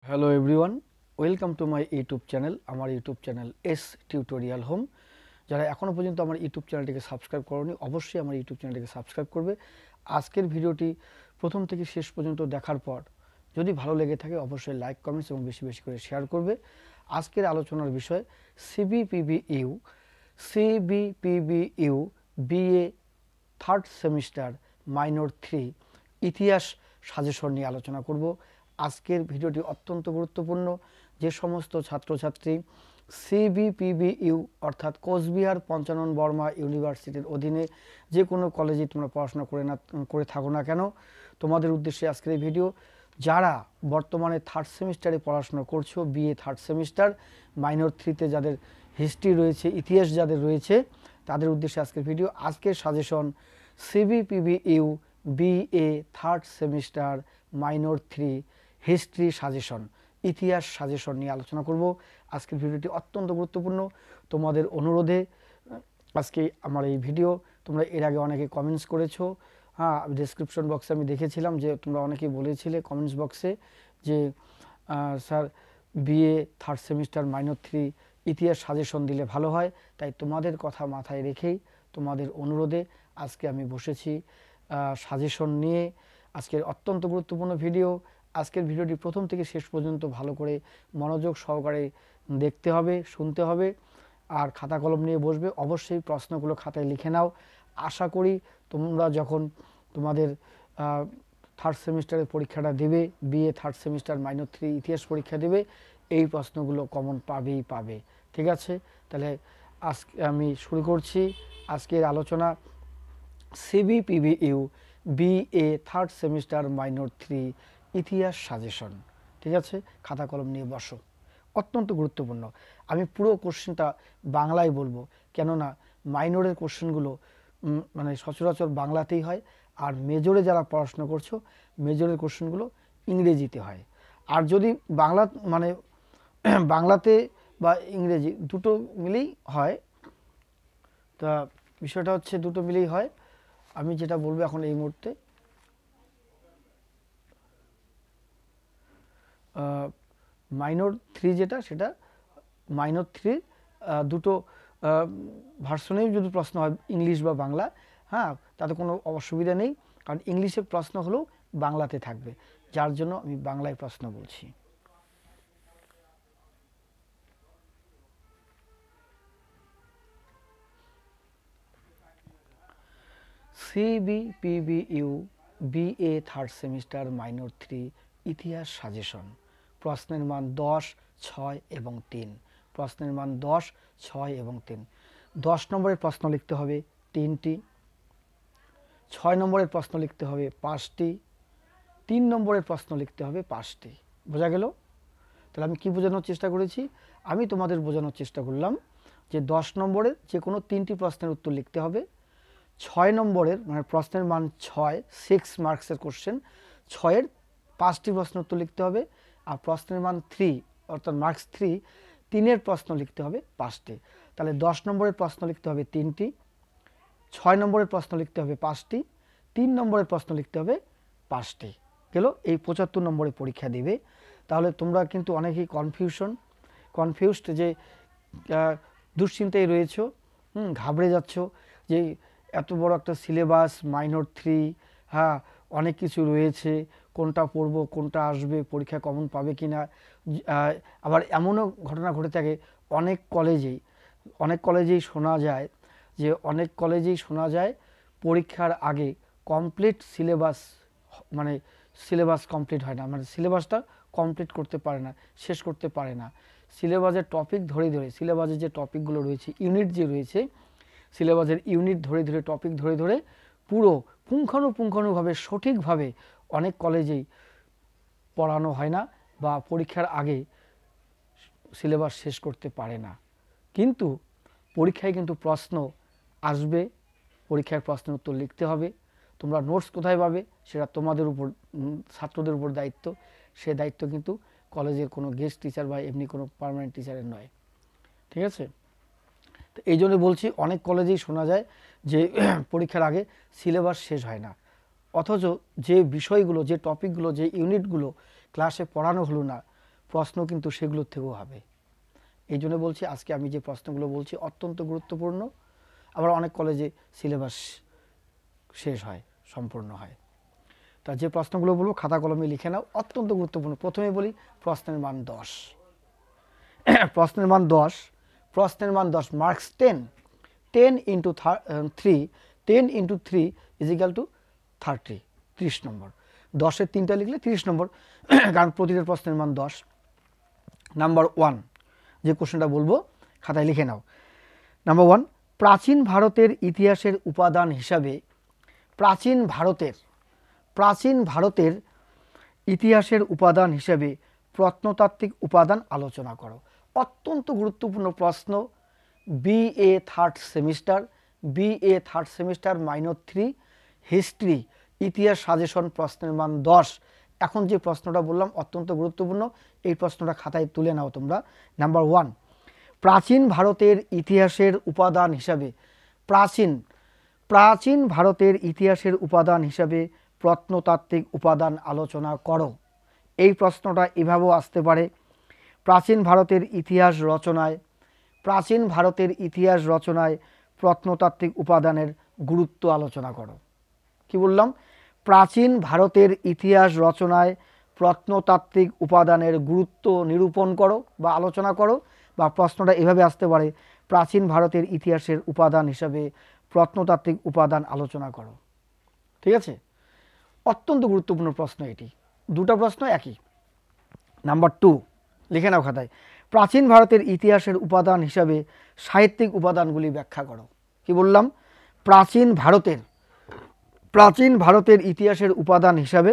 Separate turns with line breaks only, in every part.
Hello everyone, welcome to my YouTube channel. আমার YouTube channel S tutorial home. যারা এখনও পর্যন্ত আমার ইউটিউব চ্যানেলটিকে সাবস্ক্রাইব করোনি, অবশ্যই আমার ইউটিউব চ্যানেলটিকে সাবস্ক্রাইব করবে। আজকের ভিডিওটি প্রথম থেকে শেষ পর্যন্ত দেখার পর যদি ভালো লেগে থাকে অবশ্যই লাইক, কমেন্টস এবং বেশি বেশি করে শেয়ার করবে। আজকের আলোচনার বিষয় সিবিপিবিইউ বিএ থার্ড সেমিস্টার মাইনর 3 ইতিহাস সাজেশন নিয়ে আলোচনা করব। আজকের ভিডিওটি অত্যন্ত গুরুত্বপূর্ণ। যে সমস্ত ছাত্রছাত্রী সিবিপিবিইউ অর্থাৎ কোচবিহার পঞ্চানন বর্মা ইউনিভার্সিটির অধীনে যে কোনো কলেজে তোমরা পড়াশোনা করে থাকো না কেন, তোমাদের উদ্দেশ্যে আজকের এই ভিডিও। যারা বর্তমানে থার্ড সেমিস্টারে পড়াশোনা করছো, বিএ থার্ড সেমিস্টার মাইনর 3তে যাদের হিস্ট্রি রয়েছে, ইতিহাস যাদের রয়েছে, তাদের উদ্দেশ্যে আজকের ভিডিও। আজকের suggestion সিবিপিবিইউ BA third semester minor 3 history suggestion, ইতিহাস সাজেশন নিয়ে আলোচনা করব। আজকের ভিডিওটি অত্যন্ত গুরুত্বপূর্ণ। তোমাদের অনুরোধে আজকে আমার এই ভিডিও। তোমরা এর আগে অনেকে কমেন্টস করেছো, হ্যাঁ, ডেসক্রিপশন বক্সে আমি দেখেছিলাম যে তোমরা অনেকেই বলেছিলে কমেন্টস বক্সে যে sir BA third semester minor 3 ইতিহাস সাজেশন দিলে ভালো হয়। তাই তোমাদের কথা মাথায় রেখেই, তোমাদের অনুরোধে আজকে আমি বসেছি সাজেশন নিয়ে। আজকের অত্যন্ত গুরুত্বপূর্ণ ভিডিও। আজকের ভিডিওটি প্রথম থেকে শেষ পর্যন্ত ভালো করে মনোযোগ সহকারে দেখতে হবে, শুনতে হবে, আর খাতা কলম নিয়ে বসবে। অবশ্যই প্রশ্নগুলো খাতায় লিখে নাও। আশা করি তোমরা যখন তোমাদের থার্ড সেমিস্টারের পরীক্ষাটা দেবে, বিএ থার্ড সেমিস্টার মাইনর 3 ইতিহাস পরীক্ষা দেবে, এই প্রশ্নগুলো কমন পাবে। ঠিক আছে, তাহলে আজকে আমি শুরু করছি আজকের আলোচনা। সিবিপিবিইউ বিএ থার্ড সেমিস্টার মাইনর 3 ইতিহাস সাজেশন। ঠিক আছে, খাতা কলম নিয়ে বসো। অত্যন্ত গুরুত্বপূর্ণ। আমি পুরো কোশ্চেনটা বাংলায় বলবো, কেননা মাইনরের কোশ্চেনগুলো মানে সচরাচর বাংলাতেই হয়, আর মেজরে যারা পড়াশোনা করছো মেজরের কোশ্চেনগুলো ইংরেজিতে হয়। আর যদি বাংলা মানে বাংলাতে বা ইংরেজি দুটো মিলেই হয়, তা বিষয়টা হচ্ছে দুটো মিলেই হয়। আমি যেটা বলবো এখন এই মুহূর্তে, মাইনর 3 যেটা, সেটা মাইনর 3 দুটো ভার্সনেই যদি প্রশ্ন হয়, ইংলিশ বা বাংলা, হ্যাঁ, তাতে কোনো অসুবিধা নেই, কারণ ইংলিশের প্রশ্ন হলেও বাংলাতে থাকবে, যার জন্য আমি বাংলায় প্রশ্ন বলছি। সিবিপিবিইউ বিএ থার্ড সেমিস্টার মাইনর 3 ইতিহাস সাজেশন। প্রশ্নের মান 10, 6 এবং 3। প্রশ্নের মান 10, 6 এবং 3। 10 নম্বরের প্রশ্ন লিখতে হবে 3টি, 6 নম্বরের প্রশ্ন লিখতে হবে 5টি, 3 নম্বরের প্রশ্ন লিখতে হবে 5টি। বোঝা গেল? তাহলে আমি কি বোঝানোর চেষ্টা করেছি? আমি তোমাদের বোঝানোর চেষ্টা করলাম যে 10 নম্বরের যে কোনো 3টি প্রশ্নের উত্তর লিখতে হবে। 6 নম্বরের মানে প্রশ্নের মান 6, 6 মার্কসের কোশ্চেন, 6-এর 5টি প্রশ্ন উত্তর লিখতে হবে। আর প্রশ্নের মান 3 অর্থাৎ মার্কস 3, 3-এর প্রশ্ন লিখতে হবে 5টি। তাহলে 10 নম্বরের প্রশ্ন লিখতে হবে 3টি, 6 নম্বরের প্রশ্ন লিখতে হবে 5টি, 3 নম্বরের প্রশ্ন লিখতে হবে 5টি। গেল, এই 75 নম্বরে পরীক্ষা দেবে। তাহলে তোমরা কিন্তু অনেকেই কনফিউজড যে দুশ্চিন্তায় রয়েছো, ঘাবড়ে যাচ্ছ যে এত বড় একটা সিলেবাস মাইনর 3, হ্যাঁ, অনেক কিছু রয়েছে, কোনটা পড়বো, কোনটা আসবে, পরীক্ষা কমন পাবে কি না। আবার এমনও ঘটনা ঘটে থাকে অনেক কলেজেই শোনা যায় পরীক্ষার আগে কমপ্লিট সিলেবাস মানে সিলেবাস কমপ্লিট হয় না, মানে সিলেবাসটা কমপ্লিট করতে পারে না, শেষ করতে পারে না। সিলেবাসের টপিক ধরে সিলেবাসের যে টপিকগুলো রয়েছে, ইউনিট যে রয়েছে, সিলেবাসের ইউনিট ধরে টপিক ধরে পুরো পুঙ্খানুপুঙ্খানুভাবে সঠিকভাবে অনেক কলেজেই পড়ানো হয় না, বা পরীক্ষার আগে সিলেবাস শেষ করতে পারে না। কিন্তু পরীক্ষায় কিন্তু প্রশ্ন আসবে, পরীক্ষার প্রশ্নের উত্তর লিখতে হবে। তোমরা নোটস কোথায় পাবে সেটা তোমাদের উপর, ছাত্রদের উপর দায়িত্ব। সে দায়িত্ব কিন্তু কলেজের কোনো গেস্ট টিচার বা এমনি কোনো পার্মানেন্ট টিচারের নয়। ঠিক আছে, তো এই জন্য বলছি অনেক কলেজেই শোনা যায় যে পরীক্ষার আগে সিলেবাস শেষ হয় না, অথচ যে বিষয়গুলো, যে টপিকগুলো, যে ইউনিটগুলো ক্লাসে পড়ানো হলো না, প্রশ্ন কিন্তু সেগুলোর থেকেও হবে। এই জন্য বলছি আজকে আমি যে প্রশ্নগুলো বলছি অত্যন্ত গুরুত্বপূর্ণ। আবার অনেক কলেজে সিলেবাস শেষ হয়, সম্পূর্ণ হয়। তা যে প্রশ্নগুলো বলবো খাতা কলমে লিখে নাও, অত্যন্ত গুরুত্বপূর্ণ। প্রথমে বলি প্রশ্নের মান 10। প্রশ্নের মান 10, প্রশ্নের মান 10, marks 10। 10 into 3, 10 into 3 is equal to 30, 30 নম্বর। 10-এর 3টা লিখলে 30 নম্বর, কারণ প্রতিটা প্রশ্নের মান 10। নাম্বার 1 যে কোশ্চেনটা বলবো খাতায় লিখে নাও। নাম্বার 1, প্রাচীন ভারতের ইতিহাসের উপাদান হিসাবে প্রাচীন ভারতের ইতিহাসের উপাদান হিসাবে প্রত্নতাত্ত্বিক উপাদান আলোচনা করো। অত্যন্ত গুরুত্বপূর্ণ প্রশ্ন, BA third semester minor 3 history ইতিহাস সাজেশন, প্রশ্নের মান 10। এখন যে প্রশ্নটা বললাম অত্যন্ত গুরুত্বপূর্ণ, এই প্রশ্নটা খাতায় তুলে নাও তোমরা। নাম্বার 1, প্রাচীন ভারতের ইতিহাসের উপাদান হিসাবে প্রাচীন ভারতের ইতিহাসের উপাদান হিসাবে প্রত্নতাত্ত্বিক উপাদান আলোচনা করো। এই প্রশ্নটা এভাবেও আসতে পারে, প্রাচীন ভারতের ইতিহাস রচনায় প্রত্নতাত্ত্বিক উপাদানের গুরুত্ব আলোচনা করো। কি বললাম? প্রাচীন ভারতের ইতিহাস রচনায় প্রত্নতাত্ত্বিক উপাদানের গুরুত্ব নিরূপণ করো বা আলোচনা করো। বা প্রশ্নটা এভাবে আসতে পারে, প্রাচীন ভারতের ইতিহাসের উপাদান হিসাবে প্রত্নতাত্ত্বিক উপাদান আলোচনা করো। ঠিক আছে, অত্যন্ত গুরুত্বপূর্ণ প্রশ্ন এটি। দুটো প্রশ্ন একই। নাম্বার 2 লিখে নাও খাতায়, প্রাচীন ভারতের ইতিহাসের উপাদান হিসাবে সাহিত্যিক উপাদানগুলি ব্যাখ্যা করো। কি বললাম? প্রাচীন ভারতের ইতিহাসের উপাদান হিসাবে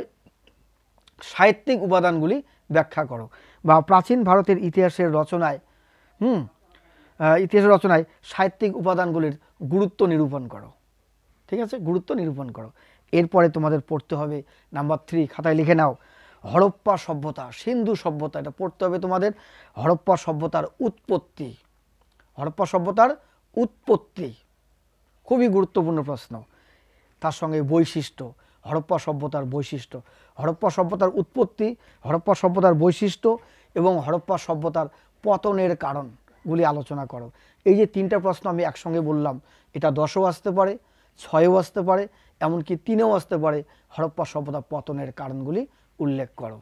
সাহিত্যিক উপাদানগুলি ব্যাখ্যা করো। বা প্রাচীন ভারতের ইতিহাসের রচনায় সাহিত্যিক উপাদানগুলির গুরুত্ব নিরূপণ করো। ঠিক আছে, গুরুত্ব নিরূপণ করো। এরপরে তোমাদের পড়তে হবে নাম্বার 3, খাতায় লিখে নাও, হরপ্পা সভ্যতা, সিন্ধু সভ্যতা। এটা পড়তে হবে তোমাদের। হরপ্পা সভ্যতার উৎপত্তি খুবই গুরুত্বপূর্ণ প্রশ্ন। তার সঙ্গে বৈশিষ্ট্য, হরপ্পা সভ্যতার বৈশিষ্ট্য, হরপ্পা সভ্যতার উৎপত্তি, হরপ্পা সভ্যতার বৈশিষ্ট্য এবং হরপ্পা সভ্যতার পতনের কারণগুলি আলোচনা করো। এই যে 3টা প্রশ্ন আমি একসঙ্গে বললাম, এটা 10ও আসতে পারে, 6ও আসতে পারে, এমনকি 3ও আসতে পারে। হরপ্পা সভ্যতার পতনের কারণগুলি উল্লেখ করো।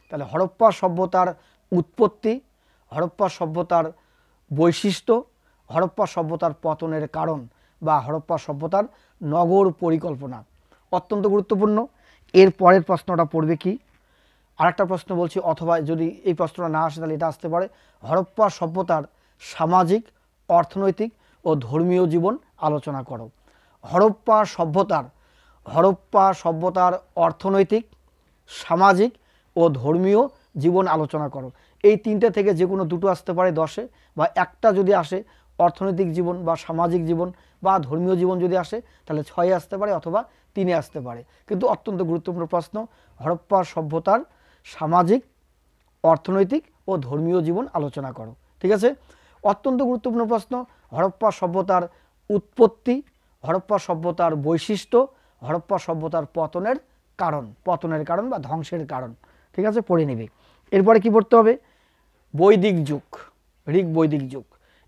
তাহলে হরপ্পা সভ্যতার উৎপত্তি, হরপ্পা সভ্যতার বৈশিষ্ট্য, হরপ্পা সভ্যতার পতনের কারণ বা হরপ্পা সভ্যতার নগর পরিকল্পনা অত্যন্ত গুরুত্বপূর্ণ। এর পরের প্রশ্নটা পড়বে কি, আরেকটা প্রশ্ন বলছি, অথবা যদি এই প্রশ্নটা না আসে তাহলে এটা আসতে পারে, হরপ্পা সভ্যতার সামাজিক, অর্থনৈতিক ও ধর্মীয় জীবন আলোচনা করো। হরপ্পা সভ্যতার অর্থনৈতিক, সামাজিক ও ধর্মীয় জীবন আলোচনা করো। এই 3টে থেকে যে কোনো দুটো আসতে পারে 10-এ, বা একটা যদি আসে অর্থনৈতিক জীবন বা সামাজিক জীবন বা ধর্মীয় জীবন যদি আসে তাহলে 6-এ আসতে পারে অথবা 3-এ আসতে পারে। কিন্তু অত্যন্ত গুরুত্বপূর্ণ প্রশ্ন, হরপ্পা সভ্যতার সামাজিক, অর্থনৈতিক ও ধর্মীয় জীবন আলোচনা করো। ঠিক আছে, অত্যন্ত গুরুত্বপূর্ণ প্রশ্ন, হরপ্পা সভ্যতার উৎপত্তি, হরপ্পা সভ্যতার বৈশিষ্ট্য, হরপ্পা সভ্যতার পতনের কারণ বা ধ্বংসের কারণ। ঠিক আছে, পড়ে নিবি। এরপরে কি পড়তে হবে? বৈদিক যুগ, ঋগ বৈদিক যুগ।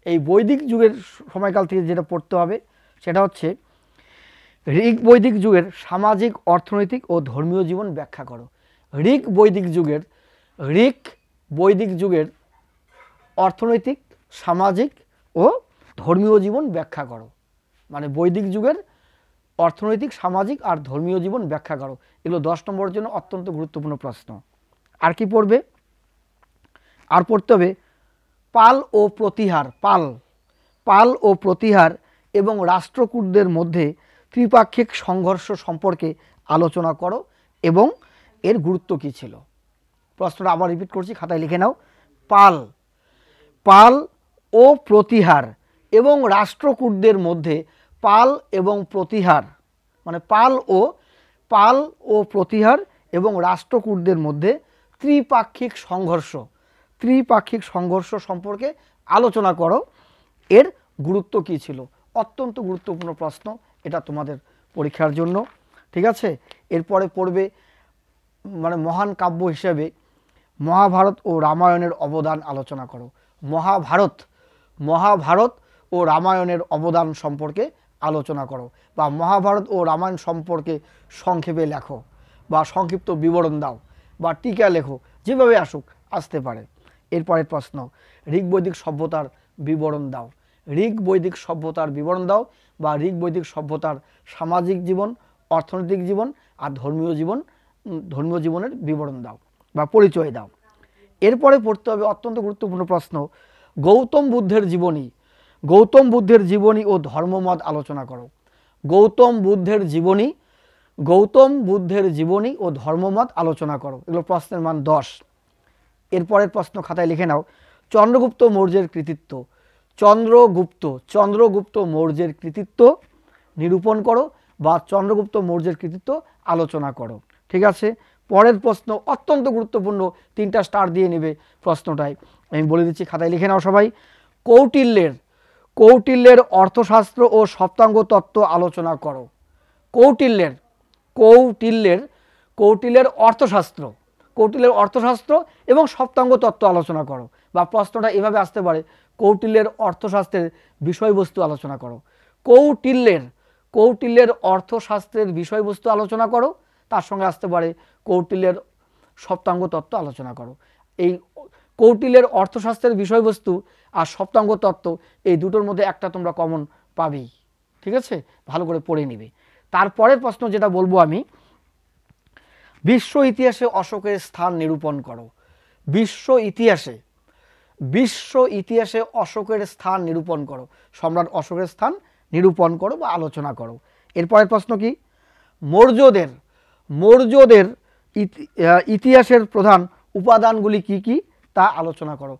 এই বৈদিক যুগের সময়কাল থেকে যেটা পড়তে হবে সেটা হচ্ছে ঋগ বৈদিক যুগের সামাজিক, অর্থনৈতিক ও ধর্মীয় জীবন ব্যাখ্যা করো। ঋগ বৈদিক যুগের অর্থনৈতিক, সামাজিক ও ধর্মীয় জীবন ব্যাখ্যা করো। মানে বৈদিক যুগের অর্থনৈতিক, সামাজিক আর ধর্মীয় জীবন ব্যাখ্যা করো। এগুলো 10 নম্বরের জন্য অত্যন্ত গুরুত্বপূর্ণ প্রশ্ন। আর কি পড়বে? আর পড়তে হবে পাল ও প্রতিহার এবং রাষ্ট্রকূটদের মধ্যে ত্রিপাক্ষিক সংঘর্ষ সম্পর্কে আলোচনা করো এবং এর গুরুত্ব কী ছিল। প্রশ্নটা আবার রিপিট করছি, খাতায় লিখে নাও। পাল ও প্রতিহার এবং রাষ্ট্রকূটদের মধ্যে পাল এবং প্রতিহার, মানে পাল ও প্রতিহার এবং রাষ্ট্রকূটদের মধ্যে ত্রিপাক্ষিক সংঘর্ষ সম্পর্কে আলোচনা করো, এর গুরুত্ব কী ছিল। অত্যন্ত গুরুত্বপূর্ণ প্রশ্ন এটা তোমাদের পরীক্ষার জন্য। ঠিক আছে, এরপরে পড়বে মানে মহান কাব্য হিসেবে মহাভারত ও রামায়ণের অবদান আলোচনা করো। মহাভারত ও রামায়ণের অবদান সম্পর্কে আলোচনা করো, বা মহাভারত ও রামায়ণ সম্পর্কে সংক্ষেপে লেখো, বা সংক্ষিপ্ত বিবরণ দাও, বা টিকা লেখো, যেভাবে আসতে পারে। এরপরের প্রশ্ন, ঋগ বৈদিক সভ্যতার বিবরণ দাও। ঋগ বৈদিক সভ্যতার বিবরণ দাও, বা ঋগ বৈদিক সভ্যতার সামাজিক জীবন, অর্থনৈতিক জীবন আর ধর্মীয় জীবনের বিবরণ দাও বা পরিচয় দাও। এরপরে পড়তে হবে অত্যন্ত গুরুত্বপূর্ণ প্রশ্ন, গৌতম বুদ্ধের জীবনী ও ধর্মমত আলোচনা করো। গৌতম বুদ্ধের জীবনী ও ধর্মমত আলোচনা করো। এগুলো প্রশ্নের মান 10। এরপরের প্রশ্ন খাতায় লিখে নাও, চন্দ্রগুপ্ত মৌর্যের কৃতিত্ব। চন্দ্রগুপ্ত মৌর্যের কৃতিত্ব নিরূপণ করো, বা চন্দ্রগুপ্ত মৌর্যের কৃতিত্ব আলোচনা করো। ঠিক আছে। পরের প্রশ্ন অত্যন্ত গুরুত্বপূর্ণ, 3টা স্টার দিয়ে নেবে প্রশ্নটায়, আমি বলে দিচ্ছি, খাতায় লিখে নাও সবাই। কৌটিল্যের অর্থশাস্ত্র ও সপ্তাঙ্গ তত্ত্ব আলোচনা করো। কৌটিল্যের অর্থশাস্ত্র এবং সপ্তাঙ্গ তত্ত্ব আলোচনা করো, বা প্রশ্নটা এভাবে আসতে পারে, কৌটিল্যের অর্থশাস্ত্রের বিষয়বস্তু আলোচনা করো। কৌটিল্যের অর্থশাস্ত্রের বিষয়বস্তু আলোচনা করো, তার সঙ্গে আসতে পারে কৌটিল্যের সপ্তাঙ্গ তত্ত্ব আলোচনা করো। এই কৌটিল্যের অর্থশাস্ত্রের বিষয়বস্তু আর সপ্তাঙ্গ তত্ত্ব, এই দুটোর মধ্যে একটা তোমরা কমন পাবেই। ঠিক আছে, ভালো করে পড়ে নিবে। তারপরের প্রশ্ন যেটা বলবো আমি, বিশ্ব ইতিহাসে অশোকের স্থান নিরূপণ করো। বিশ্ব ইতিহাসে অশোকের স্থান নিরূপণ করো। সম্রাট অশোকের স্থান নিরূপণ করো বা আলোচনা করো। এরপরের প্রশ্ন কি, মৌর্যদের ইতিহাসের প্রধান উপাদানগুলি কি কি তা আলোচনা করো।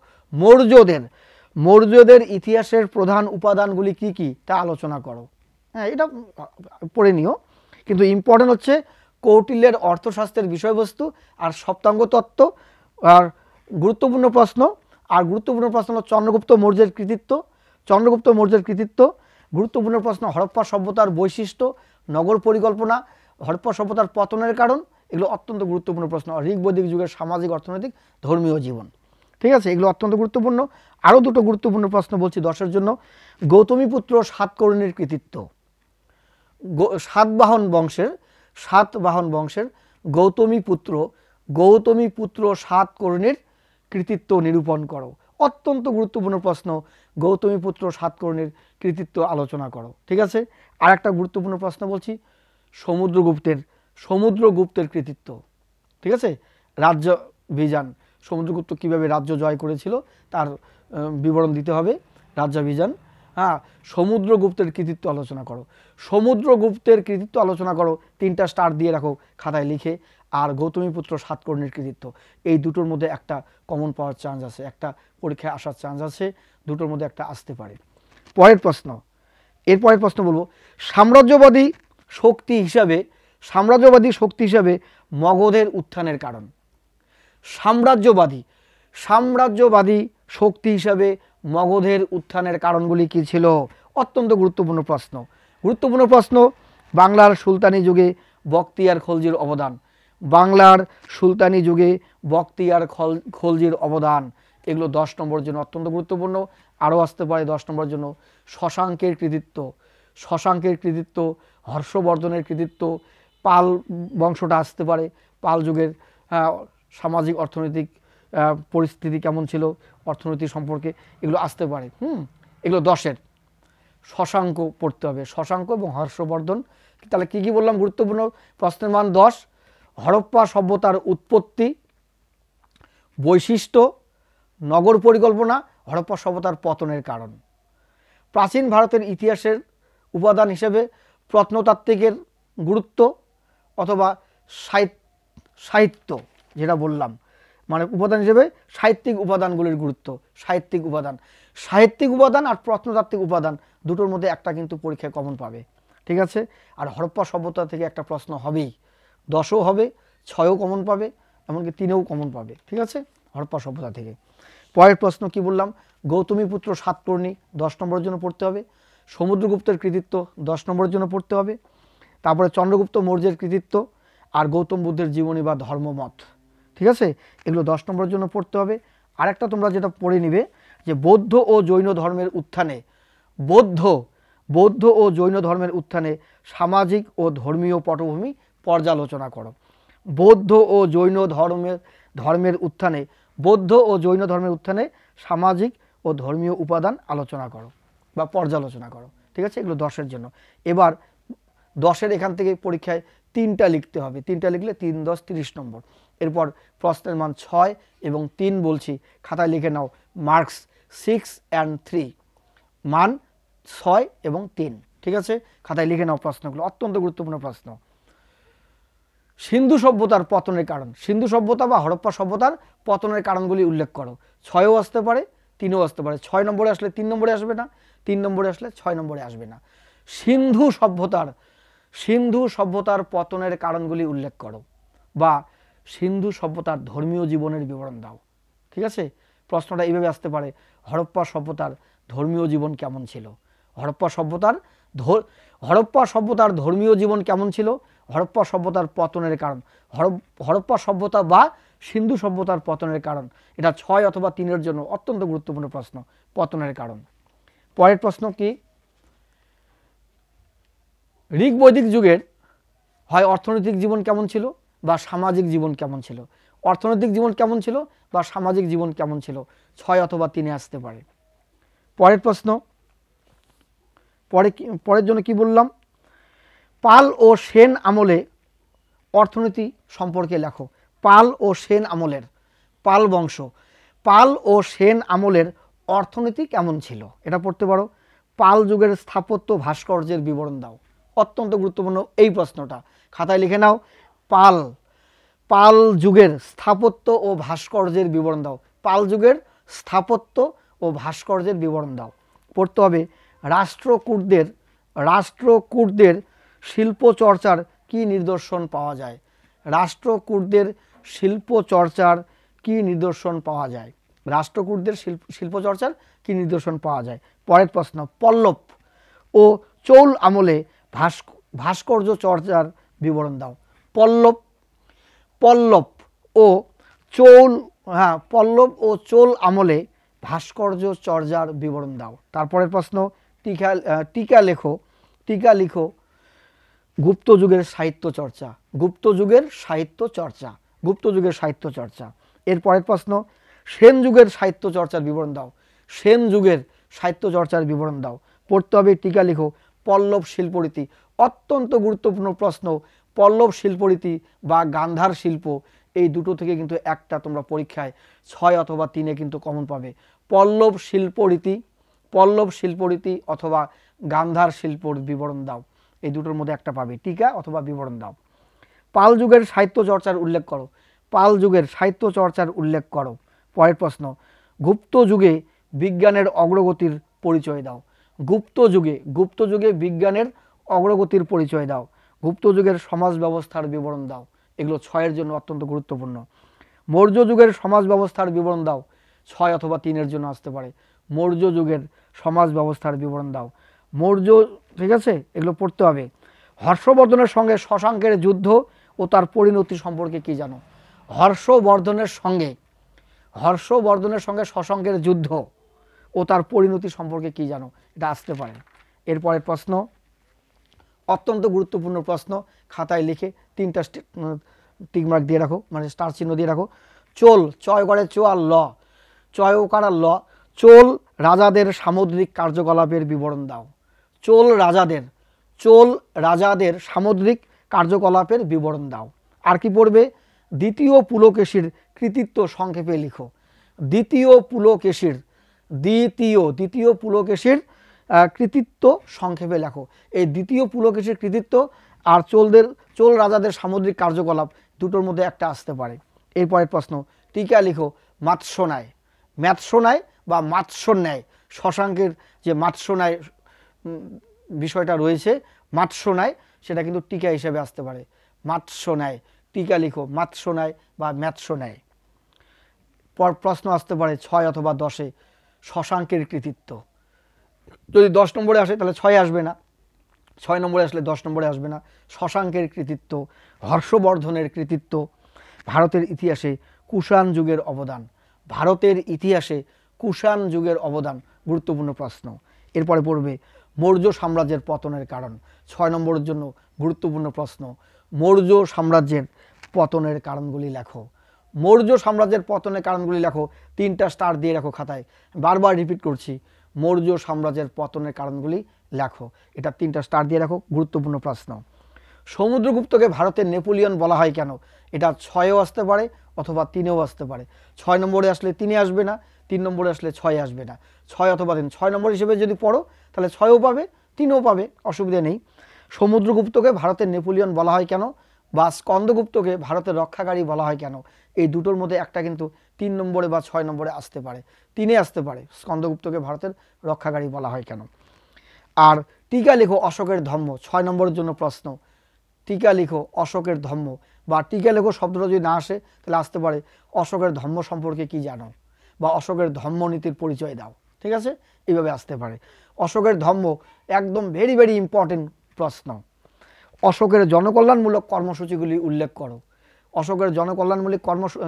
মৌর্যদের ইতিহাসের প্রধান উপাদানগুলি কি কি তা আলোচনা করো। হ্যাঁ, এটা পড়ে নিও, কিন্তু ইম্পর্টেন্ট হচ্ছে কৌটিল্যের অর্থশাস্ত্রের বিষয়বস্তু আর সপ্তাঙ্গ তত্ত্ব। আর গুরুত্বপূর্ণ প্রশ্ন হলো চন্দ্রগুপ্ত মৌর্যের কৃতিত্ব। গুরুত্বপূর্ণ প্রশ্ন, হরপ্পা সভ্যতার বৈশিষ্ট্য, নগর পরিকল্পনা, হরপ্পা সভ্যতার পতনের কারণ। এগুলো অত্যন্ত গুরুত্বপূর্ণ প্রশ্ন। ঋগ বৈদিক যুগের সামাজিক, অর্থনৈতিক, ধর্মীয় জীবন। ঠিক আছে, এগুলো অত্যন্ত গুরুত্বপূর্ণ। আরও দুটো গুরুত্বপূর্ণ প্রশ্ন বলছি 10-এর জন্য। গৌতমীপুত্র সাতকর্ণীর কৃতিত্ব। সাতবাহন বংশের গৌতমীপুত্র সাতকর্ণীর কৃতিত্ব নিরূপণ করো। অত্যন্ত গুরুত্বপূর্ণ প্রশ্ন, গৌতমীপুত্র সাতকর্ণীর কৃতিত্ব আলোচনা করো। ঠিক আছে। আর একটা গুরুত্বপূর্ণ প্রশ্ন বলছি, সমুদ্রগুপ্তের কৃতিত্ব। ঠিক আছে, রাজ্য বিজান, সমুদ্রগুপ্ত কিভাবে রাজ্য জয় করেছিল তার বিবরণ দিতে হবে, রাজ্যাভিযান। হ্যাঁ, সমুদ্রগুপ্তের কৃতিত্ব আলোচনা করো। 3টা স্টার দিয়ে রাখো খাতায় লিখে। আর গৌতমীপুত্র সাতকর্ণীর কৃতিত্ব, এই দুটোর মধ্যে একটা কমন পাওয়ার চান্স আছে, একটা পরীক্ষায় আসার চান্স আছে, দুটোর মধ্যে একটা আসতে পারে। এরপরের প্রশ্ন বলবো, সাম্রাজ্যবাদী শক্তি হিসাবে মগধের উত্থানের কারণ। সাম্রাজ্যবাদী শক্তি হিসাবে মগধের উত্থানের কারণগুলি কি ছিল? অত্যন্ত গুরুত্বপূর্ণ প্রশ্ন। বাংলার সুলতানি যুগে বখতিয়ার খলজির অবদান, এগুলো 10 নম্বরের জন্য অত্যন্ত গুরুত্বপূর্ণ। আরও আসতে পারে 10 নম্বরের জন্য শশাঙ্কের কৃতিত্ব, হর্ষবর্ধনের কৃতিত্ব, পাল বংশটা আসতে পারে, পাল যুগের সামাজিক অর্থনৈতিক পরিস্থিতি কেমন ছিল, অর্থনীতি সম্পর্কে এগুলো আসতে পারে। এগুলো 10-এর। শশাঙ্ক পড়তে হবে, শশাঙ্ক এবং হর্ষবর্ধন। তাহলে কি কি বললাম গুরুত্বপূর্ণ, প্রশ্নের মান 10। হরপ্পা সভ্যতার উৎপত্তি, বৈশিষ্ট্য, নগর পরিকল্পনা, হরপ্পা সভ্যতার পতনের কারণ। প্রাচীন ভারতের ইতিহাসের উপাদান হিসেবে প্রত্নতাত্ত্বিকের গুরুত্ব, অথবা সাহিত্য, যেটা বললাম, মানে উপাদান হিসেবে সাহিত্যিক উপাদানগুলির গুরুত্ব। সাহিত্যিক উপাদান আর প্রত্নতাত্ত্বিক উপাদান, দুটোর মধ্যে একটা কিন্তু পরীক্ষায় কমন পাবে। ঠিক আছে। আর হরপ্পা সভ্যতা থেকে একটা প্রশ্ন হবেই, 10ও হবে, 6ও কমন পাবে, এমনকি 3এও কমন পাবে। ঠিক আছে, হরপ্পা সভ্যতা থেকে। পরের প্রশ্ন কি বললাম, গৌতমীপুত্র সাতকর্ণী 10 নম্বরের জন্য পড়তে হবে। সমুদ্রগুপ্তের কৃতিত্ব 10 নম্বরের জন্য পড়তে হবে। তারপরে চন্দ্রগুপ্ত মৌর্যের কৃতিত্ব আর গৌতম বুদ্ধের জীবনী বা ধর্মমত। ঠিক আছে, এগুলো 10 নম্বরের জন্য পড়তে হবে। আরেকটা তোমরা যেটা পড়ে নিবে যে বৌদ্ধ ও জৈন ধর্মের উত্থানে বৌদ্ধ ও জৈন ধর্মের উত্থানে সামাজিক ও ধর্মীয় পটভূমি পর্যালোচনা করো। বৌদ্ধ ও জৈন ধর্মের উত্থানে সামাজিক ও ধর্মীয় উপাদান আলোচনা করো বা পর্যালোচনা করো। ঠিক আছে, এগুলো 10-এর জন্য। এবার 10-এর এখান থেকে পরীক্ষায় 3টা লিখতে হবে, 3টা লিখলে 3 10 30 নম্বর। এরপর প্রশ্নের মান 6 এবং 3 বলছি, খাতায় লিখে নাও। মার্কস 6 and 3, মান 6 এবং 3। ঠিক আছে, খাতায় লিখে নাও প্রশ্নগুলো, অত্যন্ত গুরুত্বপূর্ণ প্রশ্ন। সিন্ধু সভ্যতার পতনের কারণ, সিন্ধু সভ্যতা বা হরপ্পা সভ্যতার পতনের কারণগুলি উল্লেখ করো। 6ও আসতে পারে, 3ও আসতে পারে। 6 নম্বরে আসলে 3 নম্বরে আসবে না, 3 নম্বরে আসলে 6 নম্বরে আসবে না। সিন্ধু সভ্যতার পতনের কারণগুলি উল্লেখ করো বা সিন্ধু সভ্যতার ধর্মীয় জীবনের বিবরণ দাও। ঠিক আছে, প্রশ্নটা এইভাবে আসতে পারে, হরপ্পা সভ্যতার ধর্মীয় জীবন কেমন ছিল? হরপ্পা সভ্যতার ধর্মীয় জীবন কেমন ছিল? হরপ্পা সভ্যতার পতনের কারণ, হরপ্পা সভ্যতা বা সিন্ধু সভ্যতার পতনের কারণ। এটা 6 অথবা 3-এর জন্য অত্যন্ত গুরুত্বপূর্ণ প্রশ্ন, পতনের কারণ। পরের প্রশ্ন কি? ঋগ বৈদিক যুগের হয় অর্থনৈতিক জীবন কেমন ছিল বা সামাজিক জীবন কেমন ছিল। অর্থনৈতিক জীবন কেমন ছিল বা সামাজিক জীবন কেমন ছিল, 6 অথবা 3-এ আসতে পারে। পরের প্রশ্ন, পরের জন্য কি বললাম? পাল ও সেন আমলে অর্থনীতি সম্পর্কে লেখো। পাল ও সেন আমলের, পাল বংশ, পাল ও সেন আমলের অর্থনীতি কেমন ছিল, এটা পড়তে পারো। পাল যুগের স্থাপত্য ভাস্কর্যের বিবরণ দাও। অত্যন্ত গুরুত্বপূর্ণ এই প্রশ্নটা, খাতায় লিখে নাও। পাল যুগের স্থাপত্য ও ভাস্কর্যের বিবরণ দাও। পাল যুগের স্থাপত্য ও ভাস্কর্যের বিবরণ দাও। পড়তে হবে রাষ্ট্রকূটদের শিল্প চর্চার কি নিদর্শন পাওয়া যায়। রাষ্ট্রকূটদের শিল্প চর্চার কি নিদর্শন পাওয়া যায়। রাষ্ট্রকূটদের শিল্প চর্চার কি নিদর্শন পাওয়া যায়। পরের প্রশ্ন, পল্লব ও চৌল আমলে ভাস্কর্য চর্চার বিবরণ দাও। পল্লব ও চোল আমলে ভাস্কর্য চর্চার বিবরণ দাও। তারপরের প্রশ্ন, টিকা লিখো গুপ্ত যুগের সাহিত্য চর্চা। এর পরের প্রশ্ন, সেন যুগের সাহিত্য চর্চার বিবরণ দাও। পড়তে হবে, টিকা লিখো পল্লব শিল্পরীতি। অত্যন্ত গুরুত্বপূর্ণ প্রশ্ন, পল্লব শিল্পরীতি বা গান্ধার শিল্প, এই দুটো থেকে কিন্তু একটা তোমরা পরীক্ষায় 6 অথবা 3-এ কিন্তু কমন পাবে। পল্লব শিল্পরীতি অথবা গান্ধার শিল্পর বিবরণ দাও, এই দুটোর মধ্যে একটা পাবে, টিকা অথবা বিবরণ দাও। পাল যুগের সাহিত্য চর্চার উল্লেখ করো। পরের প্রশ্ন, গুপ্ত যুগে বিজ্ঞানের অগ্রগতির পরিচয় দাও। গুপ্ত যুগে বিজ্ঞানের অগ্রগতির পরিচয় দাও। গুপ্ত যুগের সমাজ ব্যবস্থার বিবরণ দাও। এগুলো 6-এর জন্য অত্যন্ত গুরুত্বপূর্ণ। মৌর্য যুগের সমাজ ব্যবস্থার বিবরণ দাও। 6 অথবা 3-এর জন্য আসতে পারে। মৌর্য যুগের সমাজ ব্যবস্থার বিবরণ দাও। ঠিক আছে, এগুলো পড়তে হবে। হর্ষবর্ধনের সঙ্গে শশাঙ্কের যুদ্ধ ও তার পরিণতি সম্পর্কে কি জানো। হর্ষবর্ধনের সঙ্গে শশাঙ্কের যুদ্ধ ও তার পরিণতি সম্পর্কে কি জানো, এটা আসতে পারে। এরপরের প্রশ্ন, অত্যন্ত গুরুত্বপূর্ণ প্রশ্ন, খাতায় লিখে 3টা টিকমার্ক দিয়ে রাখো, মানে স্টার চিহ্ন দিয়ে রাখো। চোল, চয় করে চোয়াল ল, চয় ওকার ল, চোল রাজাদের সামুদ্রিক কার্যকলাপের বিবরণ দাও। চোল রাজাদের সামুদ্রিক কার্যকলাপের বিবরণ দাও। আর কি পড়বে? দ্বিতীয় পুলকেশীর কৃতিত্ব সংক্ষেপে লিখো। দ্বিতীয় পুলকেশীর কৃতিত্ব সংক্ষেপে লেখো। এই দ্বিতীয় পুলকেশীর কৃতিত্ব আর চোল রাজাদের সামুদ্রিক কার্যকলাপ দুটোর মধ্যে একটা আসতে পারে। এরপরের প্রশ্ন, টিকা লিখো ম্যাৎসোনায় বা মাৎস্যন্যায়, শশাঙ্কের যে মাৎস্যন্যায় বিষয়টা রয়েছে, মাৎস্যন্যায়, সেটা কিন্তু টিকা হিসেবে আসতে পারে। মাৎস্যন্যায়, টিকা লিখো মাৎস্যন্যায় বা ম্যাৎস্যন্যায়। প্রশ্ন আসতে পারে 6 অথবা 10-এ, শশাঙ্কের কৃতিত্ব। যদি 10 নম্বরে আসে তাহলে 6 আসবে না, 6 নম্বরে আসলে 10 নম্বরে আসবে না। শশাঙ্কের কৃতিত্ব, হর্ষবর্ধনের কৃতিত্ব, ভারতের ইতিহাসে কুষাণ যুগের অবদান, ভারতের ইতিহাসে কুষাণ যুগের অবদান গুরুত্বপূর্ণ প্রশ্ন। এরপরে পড়বে মৌর্য সাম্রাজ্যের পতনের কারণ, 6 নম্বরের জন্য গুরুত্বপূর্ণ প্রশ্ন। মৌর্য সাম্রাজ্যের পতনের কারণগুলি লেখো। মৌর্য সাম্রাজ্যের পতনের কারণগুলি লেখো, 3টা স্টার দিয়ে রাখো খাতায়, বারবার রিপিট করছি, মৌর্য সাম্রাজ্যের পতনের কারণগুলি লেখো, এটা 3টা স্টার দিয়ে রাখো, গুরুত্বপূর্ণ প্রশ্ন। সমুদ্রগুপ্তকে ভারতের নেপোলিয়ন বলা হয় কেন? এটা 6এও আসতে পারে অথবা 3এও আসতে পারে। 6 নম্বরে আসলে 3-এ আসবে না, 3 নম্বরে আসলে 6-এ আসবে না, 6 অথবা 3। 6 নম্বর হিসেবে যদি পড়ো তাহলে 6ও পাবে, 3ও পাবে, অসুবিধা নেই। সমুদ্রগুপ্তকে ভারতের নেপোলিয়ন বলা হয় কেন, বা স্কন্দগুপ্তকে ভারতের রক্ষাকারী বলা হয় কেন? এই দুটোর মধ্যে একটা কিন্তু 3 নম্বরে বা 6 নম্বরে আসতে পারে, 3-এ আসতে পারে। স্কন্দগুপ্তকে ভারতের রক্ষাকারী বলা হয় কেন? আর টিকা লেখো অশোকের ধম্ম, 6 নম্বরের জন্য প্রশ্ন। টিকা লিখো অশোকের ধম্ম, বা টিকা লেখো শব্দটা যদি না আসে তাহলে আসতে পারে অশোকের ধম্ম সম্পর্কে কি জানো, বা অশোকের ধম্মনীতির পরিচয় দাও, ঠিক আছে, এইভাবে আসতে পারে। অশোকের ধম্ম একদম ভেরি ভেরি ইম্পর্টেন্ট প্রশ্ন। অশোকের জনকল্যাণমূলক কর্মসূচিগুলি উল্লেখ করো। অশোকের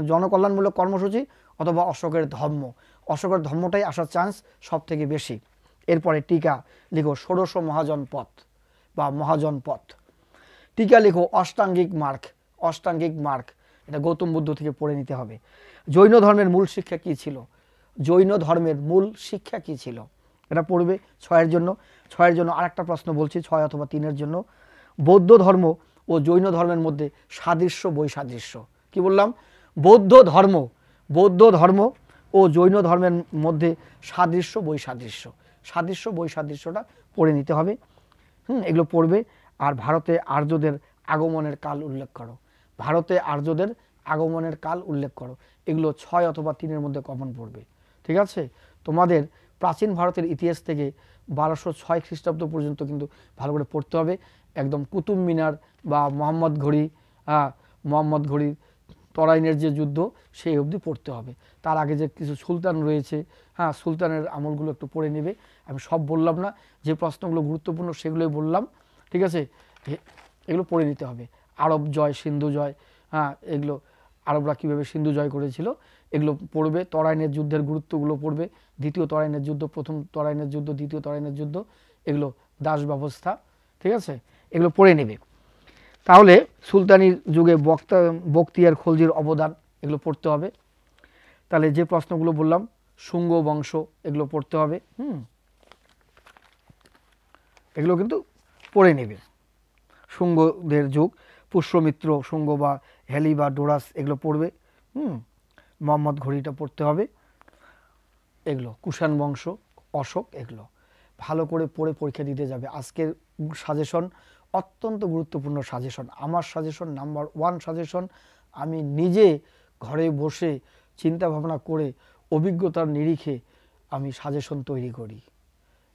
জনকল্যাণমূলক কর্মসূচি অথবা অশোকের ধম্ম, অশোকের ধম্মটাই আসার চান্স সব থেকে বেশি। এরপরে টিকা লিখো ষোড়শ মহাজনপথ বা মহাজনপথ। টিকা লিখো অষ্টাঙ্গিক মার্গ, অষ্টাঙ্গিক মার্গ, এটা গৌতম বুদ্ধ থেকে পড়ে নিতে হবে। জৈন ধর্মের মূল শিক্ষা কী ছিল? জৈন ধর্মের মূল শিক্ষা কী ছিল? এটা পড়বে 6-এর জন্য। 6-এর জন্য আরেকটা প্রশ্ন বলছি, 6 অথবা 3-এর জন্য। বৌদ্ধ ধর্ম ও জৈন ধর্মের মধ্যে সাদৃশ্য বৈসাদৃশ্য, কি বললাম? বৌদ্ধ ধর্ম ও জৈন ধর্মের মধ্যে সাদৃশ্য বৈসাদৃশ্য, সাদৃশ্য বৈসাদৃশ্যটা পড়ে নিতে হবে। এগুলো পড়বে। আর ভারতে আর্যদের আগমনের কাল উল্লেখ করো, ভারতে আর্যদের আগমনের কাল উল্লেখ করো। এগুলো 6 অথবা 3-এর মধ্যে কমন পড়বে, ঠিক আছে। তোমাদের প্রাচীন ভারতের ইতিহাস থেকে 1206 খ্রিস্টাব্দ পর্যন্ত কিন্তু ভালো করে পড়তে হবে। একদম কুতুব মিনার বা মোহাম্মদ ঘড়ির তরাইনের যে যুদ্ধ সেই অবধি পড়তে হবে। তার আগে যে কিছু সুলতান রয়েছে, সুলতানের আমলগুলো একটু পড়ে নেবে। আমি সব বললাম না, যে প্রশ্নগুলো গুরুত্বপূর্ণ সেগুলোই বললাম, ঠিক আছে। এগুলো পড়ে নিতে হবে। আরব জয়, সিন্ধু জয়, এগুলো আরবরা কীভাবে সিন্ধু জয় করেছিল এগুলো পড়বে। তরাইনের যুদ্ধের গুরুত্বগুলো পড়বে, দ্বিতীয় তরাইনের যুদ্ধ, প্রথম তরাইনের যুদ্ধ, দ্বিতীয় তরাইনের যুদ্ধ, এগুলো দাস ব্যবস্থা, ঠিক আছে, এগুলো পড়ে নেবে। তাহলে সুলতানির যুগে বখতিয়ার খলজির অবদান, এগুলো পড়তে হবে। তাহলে যে প্রশ্নগুলো বললাম, শুঙ্গ বংশ, এগুলো পড়তে হবে। এগুলো কিন্তু পড়ে নেবে। শুঙ্গদের যুগ, পুষ্যমিত্র শুঙ্গ বা হেলি বা ডোরাস, এগুলো পড়বে। মোহাম্মদ ঘড়িটা পড়তে হবে। এগুলো কুষাণ বংশ, অশোক, এগুলো ভালো করে পড়ে পরীক্ষা দিতে যাবে। আজকের সাজেশন অত্যন্ত গুরুত্বপূর্ণ সাজেশন, আমার সাজেশন নাম্বার 1 সাজেশন। আমি নিজে ঘরে বসে চিন্তা ভাবনা করে অভিজ্ঞতার নিরিখে আমি সাজেশন তৈরি করি।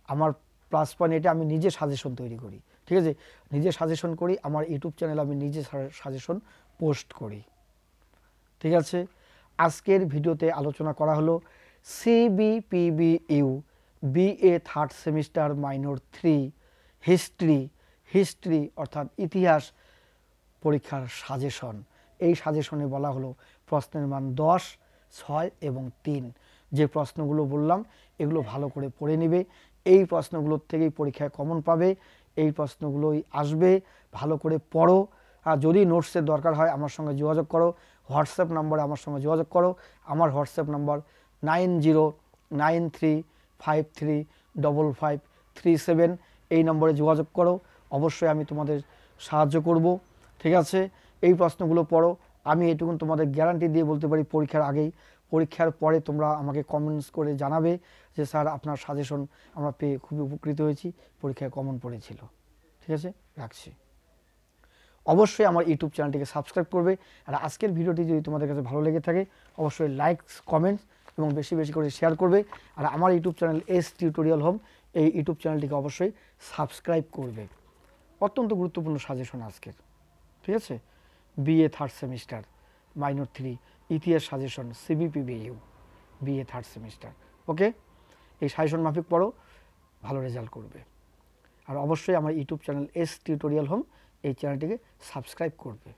আমার প্লাস পয়েন্ট এটা, আমি নিজে সাজেশন তৈরি করি, ঠিক আছে, নিজে সাজেশন করি। আমার ইউটিউব চ্যানেলে আমি নিজে সাজেশন পোস্ট করি, ঠিক আছে। আজকের ভিডিওতে আলোচনা করা হলো CBPBU BA 3rd semester minor 3 history অর্থাৎ ইতিহাস পরীক্ষার সাজেশন। এই সাজেশনে বলা হলো প্রশ্নের মান 10, 6 এবং 3। যে প্রশ্নগুলো বললাম এগুলো ভালো করে পড়ে নেবে। এই প্রশ্নগুলোর থেকেই পরীক্ষায় কমন পাবে, এই প্রশ্নগুলোই আসবে। ভালো করে পড়ো। আর যদি নোটসের দরকার হয় আমার সঙ্গে যোগাযোগ করো, হোয়াটসঅ্যাপ নম্বরে আমার সঙ্গে যোগাযোগ করো। আমার হোয়াটসঅ্যাপ নম্বর 9093535537। এই নম্বরে যোগাযোগ করো, অবশ্যই আমি তোমাদের সাহায্য করব, ঠিক আছে। এই প্রশ্নগুলো পড়ো। আমি এটুকুন তোমাদের গ্যারান্টি দিয়ে বলতে পারি, পরীক্ষার আগেই, পরীক্ষার পরে তোমরা আমাকে কমেন্টস করে জানাবে যে স্যার আপনার সাজেশন আমরা পেয়ে খুবই উপকৃত হয়েছি, পরীক্ষায় কমন পড়েছিল, ঠিক আছে। রাখছি। অবশ্যই আমার ইউটিউব চ্যানেলটিকে সাবস্ক্রাইব করবে। আর আজকের ভিডিওটি যদি তোমাদের কাছে ভালো লেগে থাকে অবশ্যই লাইকস, কমেন্টস এবং বেশি বেশি করে শেয়ার করবে। আর আমার YouTube channel S tutorial home, এই ইউটিউব চ্যানেলটিকে অবশ্যই সাবস্ক্রাইব করবে। অত্যন্ত গুরুত্বপূর্ণ সাজেশন আজকের, ঠিক আছে। BA 3rd সেমিস্টার মাইনর 3 ইতিহাস suggestion CBPBU BA 3rd semester. Okay, এই সাজেশন মাফিক পড়ো, ভালো রেজাল্ট করবে। আর অবশ্যই আমার YouTube channel S tutorial home, এই চ্যানেলটিকে সাবস্ক্রাইব করবে।